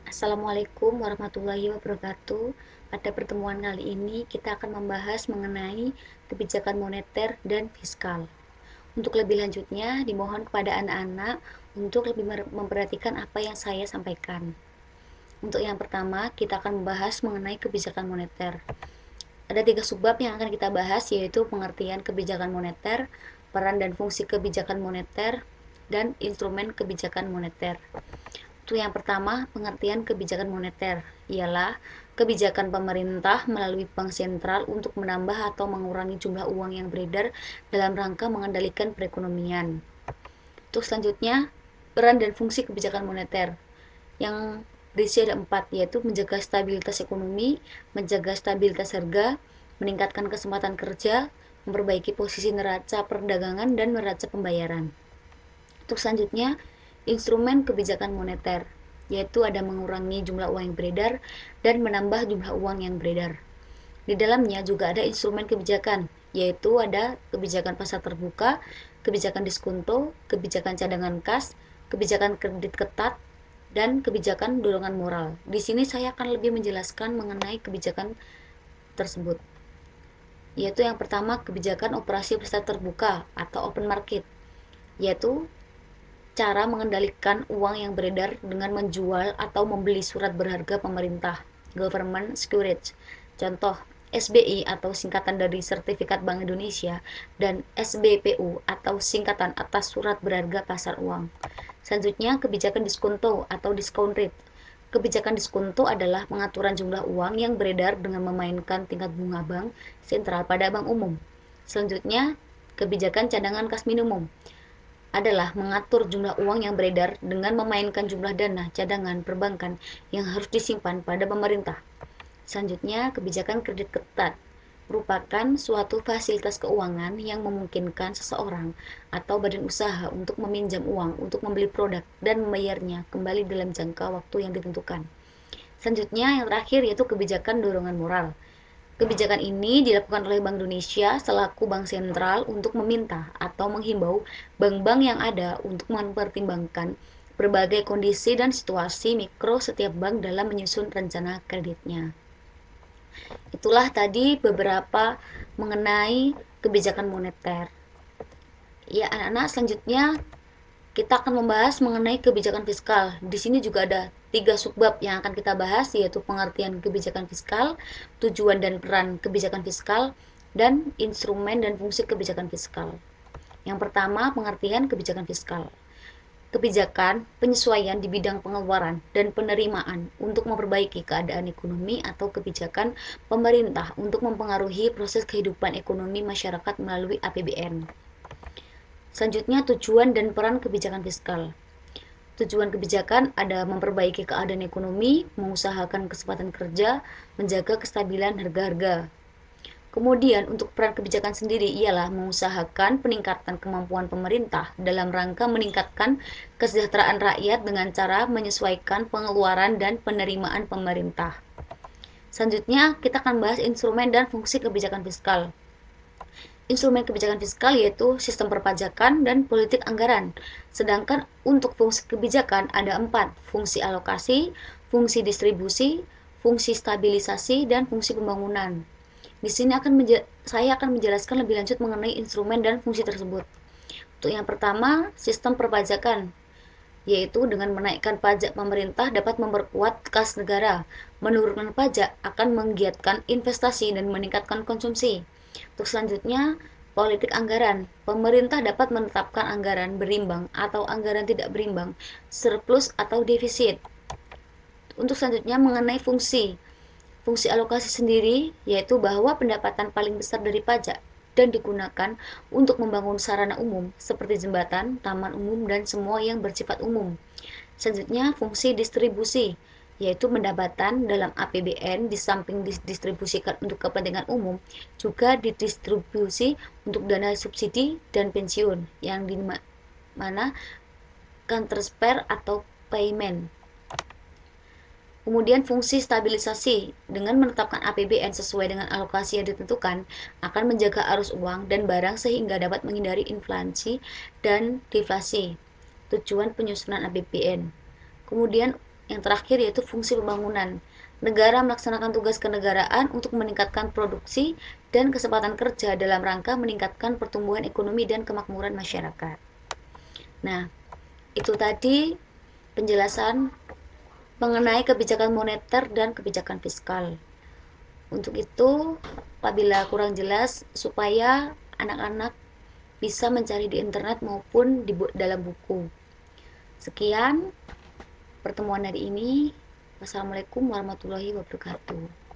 Assalamualaikum warahmatullahi wabarakatuh. Pada pertemuan kali ini kita akan membahas mengenai kebijakan moneter dan fiskal. Untuk lebih lanjutnya, dimohon kepada anak-anak untuk lebih memperhatikan apa yang saya sampaikan. Untuk yang pertama, kita akan membahas mengenai kebijakan moneter. Ada 3 subbab yang akan kita bahas, yaitu pengertian kebijakan moneter, peran dan fungsi kebijakan moneter, dan instrumen kebijakan moneter. Untuk yang pertama, pengertian kebijakan moneter ialah kebijakan pemerintah melalui bank sentral untuk menambah atau mengurangi jumlah uang yang beredar dalam rangka mengendalikan perekonomian. Untuk selanjutnya, peran dan fungsi kebijakan moneter yang berisi ada 4, yaitu menjaga stabilitas ekonomi, menjaga stabilitas harga, meningkatkan kesempatan kerja, memperbaiki posisi neraca perdagangan, dan neraca pembayaran. Untuk selanjutnya, instrumen kebijakan moneter, yaitu ada mengurangi jumlah uang yang beredar dan menambah jumlah uang yang beredar. Di dalamnya juga ada instrumen kebijakan, yaitu ada kebijakan pasar terbuka, kebijakan diskonto, kebijakan cadangan kas, kebijakan kredit ketat, dan kebijakan dorongan moral. Di sini saya akan lebih menjelaskan mengenai kebijakan tersebut, yaitu yang pertama kebijakan operasi pasar terbuka atau open market, yaitu cara mengendalikan uang yang beredar dengan menjual atau membeli surat berharga pemerintah, government securities. Contoh, SBI atau singkatan dari Sertifikat Bank Indonesia, dan SBPU atau singkatan atas surat berharga pasar uang. Selanjutnya, kebijakan diskonto atau discount rate. Kebijakan diskonto adalah pengaturan jumlah uang yang beredar dengan memainkan tingkat bunga bank sentral pada bank umum. Selanjutnya, kebijakan cadangan kas minimum adalah mengatur jumlah uang yang beredar dengan memainkan jumlah dana cadangan perbankan yang harus disimpan pada pemerintah. Selanjutnya, kebijakan kredit ketat merupakan suatu fasilitas keuangan yang memungkinkan seseorang atau badan usaha untuk meminjam uang untuk membeli produk dan membayarnya kembali dalam jangka waktu yang ditentukan. Selanjutnya, yang terakhir yaitu kebijakan dorongan moral. Kebijakan ini dilakukan oleh Bank Indonesia selaku bank sentral untuk meminta atau menghimbau bank-bank yang ada untuk mempertimbangkan berbagai kondisi dan situasi mikro setiap bank dalam menyusun rencana kreditnya. Itulah tadi beberapa mengenai kebijakan moneter. Ya, anak-anak, selanjutnya kita akan membahas mengenai kebijakan fiskal. Di sini juga ada 3 subbab yang akan kita bahas, yaitu pengertian kebijakan fiskal, tujuan dan peran kebijakan fiskal, dan instrumen dan fungsi kebijakan fiskal. Yang pertama, pengertian kebijakan fiskal. Kebijakan penyesuaian di bidang pengeluaran dan penerimaan untuk memperbaiki keadaan ekonomi atau kebijakan pemerintah untuk mempengaruhi proses kehidupan ekonomi masyarakat melalui APBN. Selanjutnya, tujuan dan peran kebijakan fiskal. Tujuan kebijakan ada memperbaiki keadaan ekonomi, mengusahakan kesempatan kerja, menjaga kestabilan harga-harga. Kemudian untuk peran kebijakan sendiri ialah mengusahakan peningkatan kemampuan pemerintah dalam rangka meningkatkan kesejahteraan rakyat dengan cara menyesuaikan pengeluaran dan penerimaan pemerintah. Selanjutnya kita akan bahas instrumen dan fungsi kebijakan fiskal. Instrumen kebijakan fiskal yaitu sistem perpajakan dan politik anggaran. Sedangkan untuk fungsi kebijakan ada 4, fungsi alokasi, fungsi distribusi, fungsi stabilisasi, dan fungsi pembangunan. Di sini saya akan menjelaskan lebih lanjut mengenai instrumen dan fungsi tersebut. Untuk yang pertama, sistem perpajakan, yaitu dengan menaikkan pajak pemerintah dapat memperkuat kas negara. Menurunkan pajak akan menggiatkan investasi dan meningkatkan konsumsi. Untuk selanjutnya, politik anggaran. Pemerintah dapat menetapkan anggaran berimbang atau anggaran tidak berimbang, surplus atau defisit. Untuk selanjutnya mengenai fungsi. Fungsi alokasi sendiri yaitu bahwa pendapatan paling besar dari pajak dan digunakan untuk membangun sarana umum seperti jembatan, taman umum, dan semua yang bersifat umum. Selanjutnya, fungsi distribusi, yaitu pendapatan dalam APBN di samping didistribusikan untuk kepentingan umum, juga didistribusi untuk dana subsidi dan pensiun, yang di mana kan transfer atau payment. Kemudian fungsi stabilisasi, dengan menetapkan APBN sesuai dengan alokasi yang ditentukan, akan menjaga arus uang dan barang sehingga dapat menghindari inflasi dan deflasi. Tujuan penyusunan APBN. Kemudian yang terakhir yaitu fungsi pembangunan. Negara melaksanakan tugas kenegaraan untuk meningkatkan produksi dan kesempatan kerja dalam rangka meningkatkan pertumbuhan ekonomi dan kemakmuran masyarakat. Nah, itu tadi penjelasan mengenai kebijakan moneter dan kebijakan fiskal. Untuk itu, apabila kurang jelas, supaya anak-anak bisa mencari di internet maupun di dalam buku. Sekian pertemuan hari ini. Wassalamualaikum warahmatullahi wabarakatuh.